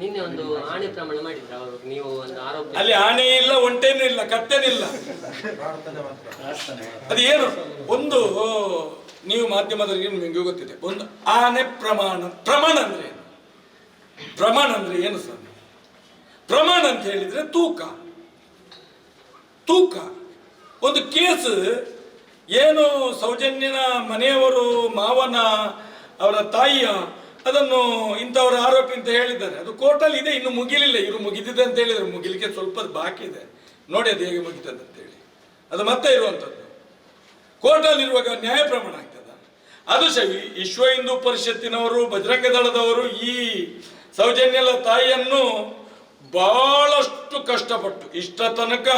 ನಿನ್ನೆ ಒಂದು ಆಣೆ ಪ್ರಮಾಣ ಮಾಡಿದ್ರು ಅವರು, ನೀವು ಒಂದು ಆರೋಪ. ಅಲ್ಲಿ ಆಣೆ ಇಲ್ಲ, ಒಂಟೇನೂ ಇಲ್ಲ, ಕತ್ತೆನಿಲ್ಲ. ಅದು ಏನು ಒಂದು ನೀವು ಮಾಧ್ಯಮದವರಿಗೆ ನಿಮಗೆ ಗೊತ್ತಿದೆ, ಒಂದು ಆನೆ ಪ್ರಮಾಣ. ಪ್ರಮಾಣ ಅಂದ್ರೆ ಏನು? ಪ್ರಮಾಣ ಅಂದ್ರೆ ಏನು ಸರ್? ಪ್ರಮಾಣ ಅಂತ ಹೇಳಿದ್ರೆ ತೂಕ. ತೂಕ ಒಂದು ಕೇಸ್ ಏನು ಸೌಜನ್ಯನ ಮನೆಯವರು, ಮಾವನ, ಅವರ ತಾಯಿಯ, ಅದನ್ನು ಇಂಥವರ ಆರೋಪಿ ಅಂತ ಹೇಳಿದ್ದಾರೆ. ಅದು ಕೋರ್ಟಲ್ಲಿ ಇದೆ, ಇನ್ನು ಮುಗಿಲಿಲ್ಲ. ಇವರು ಮುಗಿದಿದೆ ಅಂತ ಹೇಳಿದರೆ ಮುಗಿಲಿಕ್ಕೆ ಸ್ವಲ್ಪ ಬಾಕಿ ಇದೆ. ನೋಡಿ ಅದು ಹೇಗೆ ಮುಗಿತದೆ ಅಂತೇಳಿ. ಅದು ಮತ್ತೆ ಇರುವಂಥದ್ದು ಕೋರ್ಟಲ್ಲಿ ಇರುವಾಗ ನ್ಯಾಯ ಪ್ರಮಾಣ ಆಗ್ತದ? ಅದು ಸರಿ. ವಿಶ್ವ ಹಿಂದೂ ಪರಿಷತ್ತಿನವರು, ಬಜರಂಗ ದಳದವರು ಈ ಸೌಜನ್ಯಲ ತಾಯಿಯನ್ನು ಬಹಳಷ್ಟು ಕಷ್ಟಪಟ್ಟು ಇಷ್ಟ ತನಕ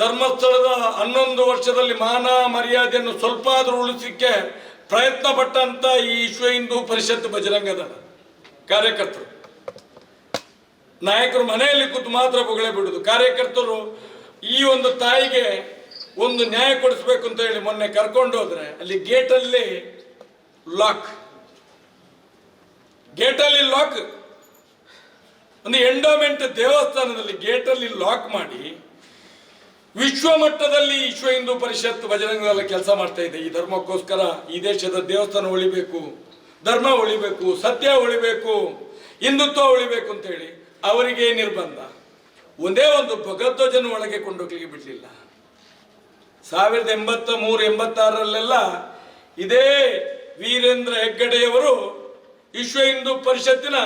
ಧರ್ಮಸ್ಥಳದ 11 ವರ್ಷದಲ್ಲಿ ಮಾನ ಮರ್ಯಾದೆಯನ್ನು ಸ್ವಲ್ಪ ಆದರೂ ಉಳಿಸಲಿಕ್ಕೆ ಪ್ರಯತ್ನ ಪಟ್ಟಂತ ಈ ವಿಶ್ವ ಹಿಂದೂ ಪರಿಷತ್ ಬಜರಂಗ ದಳ ಕಾರ್ಯಕರ್ತರು, ನಾಯಕರು ಮನೆಯಲ್ಲಿ ಕೂತು ಮಾತ್ರ ಬೊಗಳೆ ಬಿಡುದು. ಕಾರ್ಯಕರ್ತರು ಈ ಒಂದು ತಾಯಿಗೆ ಒಂದು ನ್ಯಾಯ ಕೊಡಿಸ್ಬೇಕು ಅಂತ ಹೇಳಿ ಮೊನ್ನೆ ಕರ್ಕೊಂಡು ಹೋದ್ರೆ ಅಲ್ಲಿ ಗೇಟಲ್ಲಿ ಲಾಕ್. ಒಂದು ಎಂಡೋಮೆಂಟ್ ದೇವಸ್ಥಾನದಲ್ಲಿ ಗೇಟಲ್ಲಿ ಲಾಕ್ ಮಾಡಿ ವಿಶ್ವ ಮಟ್ಟದಲ್ಲಿ ವಿಶ್ವ ಹಿಂದೂ ಪರಿಷತ್ ಬಜರಂಗ ದಳ ಕೆಲಸ ಮಾಡ್ತಾ ಇದೆ. ಈ ಧರ್ಮಕ್ಕೋಸ್ಕರ ಈ ದೇಶದ ದೇವಸ್ಥಾನ ಉಳಿಬೇಕು, ಧರ್ಮ ಉಳಿಬೇಕು, ಸತ್ಯ ಉಳಿಬೇಕು, ಹಿಂದುತ್ವ ಉಳಿಬೇಕು ಅಂತ ಹೇಳಿ ಅವರಿಗೆ ನಿರ್ಬಂಧ. ಒಂದೇ ಒಂದು ಭಗಧ್ವಜನ ಒಳಗೆ ಕೊಂಡೋಗ್ಲಿಕ್ಕೆ ಬಿಡಲಿಲ್ಲ. 1983-86ರಲ್ಲೆಲ್ಲ ಇದೇ ವೀರೇಂದ್ರ ಹೆಗ್ಗಡೆಯವರು ವಿಶ್ವ ಹಿಂದೂ ಪರಿಷತ್ತಿನ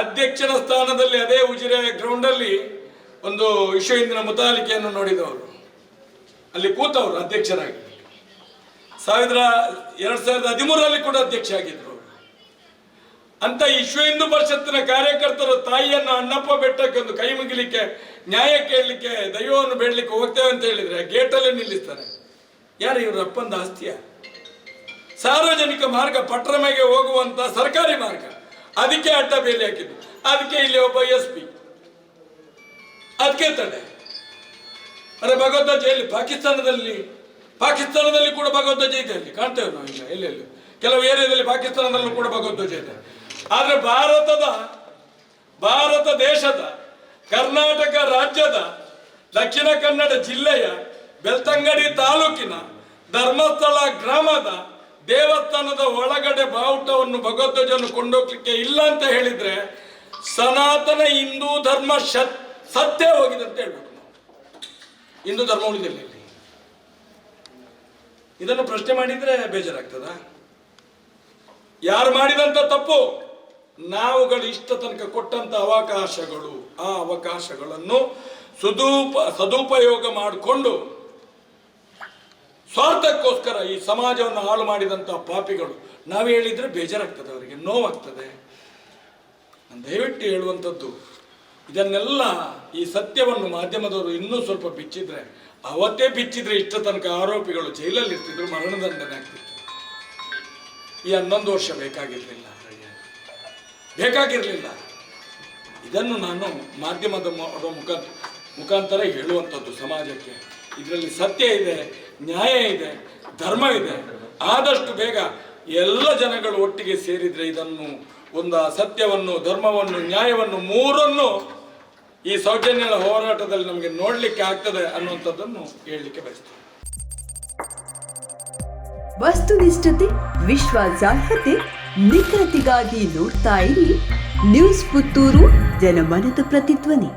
ಅಧ್ಯಕ್ಷನ ಸ್ಥಾನದಲ್ಲಿ ಅದೇ ಉಜಿರೆ ಗ್ರೌಂಡಲ್ಲಿ ಒಂದು ವಿಶ್ವ ಹಿಂದಿನ ಮುತಾಲಿಕೆಯನ್ನು ನೋಡಿದವರು, ಅಲ್ಲಿ ಕೂತವರು ಅಧ್ಯಕ್ಷರಾಗಿ. 2013ರಲ್ಲಿ ಕೂಡ ಅಧ್ಯಕ್ಷ ಆಗಿದ್ರು. ಅಂತ ವಿಶ್ವ ಹಿಂದೂ ಪರಿಷತ್ತಿನ ಕಾರ್ಯಕರ್ತರು ತಾಯಿಯನ್ನು ಅಣ್ಣಪ್ಪ ಬೆಟ್ಟಕ್ಕೆ ಒಂದು ಕೈ ಮುಗಿಲಿಕ್ಕೆ, ನ್ಯಾಯ ಕೇಳಲಿಕ್ಕೆ, ದೈವವನ್ನು ಬೇಡಲಿಕ್ಕೆ ಹೋಗ್ತೇವೆ ಅಂತ ಹೇಳಿದ್ರೆ ಗೇಟಲ್ಲೇ ನಿಲ್ಲಿಸ್ತಾರೆ. ಯಾರು ಇವರು? ಅಪ್ಪಂದ ಆಸ್ತಿಯ ಸಾರ್ವಜನಿಕ ಮಾರ್ಗ, ಪಟ್ಟಣಮೆಗೆ ಹೋಗುವಂತ ಸರ್ಕಾರಿ ಮಾರ್ಗ, ಅದಕ್ಕೆ ಅಡ್ಡ ಬೇಲಿ ಹಾಕಿದ್ದು. ಅದಕ್ಕೆ ಇಲ್ಲಿ ಒಬ್ಬ SP, ಅದಕ್ಕೆ ತಡೆ. ಅರೆ ಭಗವದ್ವಜ ಎಲ್ಲಿ? ಪಾಕಿಸ್ತಾನದಲ್ಲಿ ಕೂಡ ಭಗವದ್ವಜ ಇದೆ, ಅಲ್ಲಿ ಕಾಣ್ತೇವೆ ನಾವು. ಇಲ್ಲ ಎಲ್ಲೆಲ್ಲಿ ಕೆಲವು ಏರಿಯಾದಲ್ಲಿ ಪಾಕಿಸ್ತಾನದಲ್ಲೂ ಕೂಡ ಭಗವದ್ವಜ ಇದೆ. ಆದ್ರೆ ಭಾರತ ದೇಶದ ಕರ್ನಾಟಕ ರಾಜ್ಯದ ದಕ್ಷಿಣ ಕನ್ನಡ ಜಿಲ್ಲೆಯ ಬೆಳ್ತಂಗಡಿ ತಾಲೂಕಿನ ಧರ್ಮಸ್ಥಳ ಗ್ರಾಮದ ದೇವಸ್ಥಾನದ ಒಳಗಡೆ ಬಾವುಟವನ್ನು, ಭಗವದ್ವಜವನ್ನು ಕೊಂಡೋಗ್ಲಿಕ್ಕೆ ಇಲ್ಲ ಅಂತ ಹೇಳಿದ್ರೆ ಸನಾತನ ಹಿಂದೂ ಧರ್ಮ ಸತ್ಯ ಹೋಗಿದೆ ಅಂತ ಹೇಳ್ಬೇಕು ನಾವು. ಹಿಂದೂ ಧರ್ಮ ಉಳಿದಿಲ್ಲ ಇಲ್ಲಿ. ಇದನ್ನು ಪ್ರಶ್ನೆ ಮಾಡಿದ್ರೆ ಬೇಜಾರಾಗ್ತದ? ಯಾರು ಮಾಡಿದಂತ ತಪ್ಪು? ನಾವುಗಳು ಇಷ್ಟ ತನಕ ಕೊಟ್ಟಂತ ಅವಕಾಶಗಳು, ಆ ಅವಕಾಶಗಳನ್ನು ಸದುಪಯೋಗ ಮಾಡಿಕೊಂಡು ಸ್ವಾರ್ಥಕ್ಕೋಸ್ಕರ ಈ ಸಮಾಜವನ್ನು ಹಾಳು ಮಾಡಿದಂತ ಪಾಪಿಗಳು. ನಾವು ಹೇಳಿದ್ರೆ ಬೇಜಾರಾಗ್ತದೆ, ಅವರಿಗೆ ನೋವಾಗ್ತದೆ. ನಾನು ದಯವಿಟ್ಟು ಹೇಳುವಂಥದ್ದು, ಇದನ್ನೆಲ್ಲ ಈ ಸತ್ಯವನ್ನು ಮಾಧ್ಯಮದವರು ಇನ್ನೂ ಸ್ವಲ್ಪ ಅವತ್ತೇ ಬಿಚ್ಚಿದ್ರೆ ಇಷ್ಟ ತನಕ ಆರೋಪಿಗಳು ಜೈಲಲ್ಲಿ ಇರ್ತಿದ್ರು, ಮರಣದಂಡನೆ ಆಗ್ತಿತ್ತು. ಈ 11 ವರ್ಷ ಬೇಕಾಗಿರಲಿಲ್ಲ. ಇದನ್ನು ನಾನು ಮಾಧ್ಯಮದ ಮುಖಾಂತರ ಹೇಳುವಂಥದ್ದು ಸಮಾಜಕ್ಕೆ. ಇದರಲ್ಲಿ ಸತ್ಯ ಇದೆ, ನ್ಯಾಯ ಇದೆ, ಧರ್ಮ ಇದೆ. ಆದಷ್ಟು ಬೇಗ ಎಲ್ಲ ಜನಗಳು ಒಟ್ಟಿಗೆ ಸೇರಿದ್ರೆ ಇದನ್ನು ಒಂದು ಸತ್ಯವನ್ನು, ಧರ್ಮವನ್ನು, ನ್ಯಾಯವನ್ನು ಮೂರನ್ನು ಈ ಸೌಜನ್ಯದ ಹೋರಾಟದಲ್ಲಿ ನಮಗೆ ನೋಡ್ಲಿಕ್ಕೆ ಆಗ್ತದೆ ಅನ್ನುವಂಥದ್ದನ್ನು ಹೇಳಲಿಕ್ಕೆ ಬಯಸ್ತೇನೆ. ವಸ್ತುನಿಷ್ಠತೆ, ವಿಶ್ವಾಸಾರ್ಹತೆ, ನಿಖರತೆಗಾಗಿ ನೋಡ್ತಾ ಇರಿ ನ್ಯೂಸ್ ಪುತ್ತೂರು, ಜನಮನದ ಪ್ರತಿಧ್ವನಿ.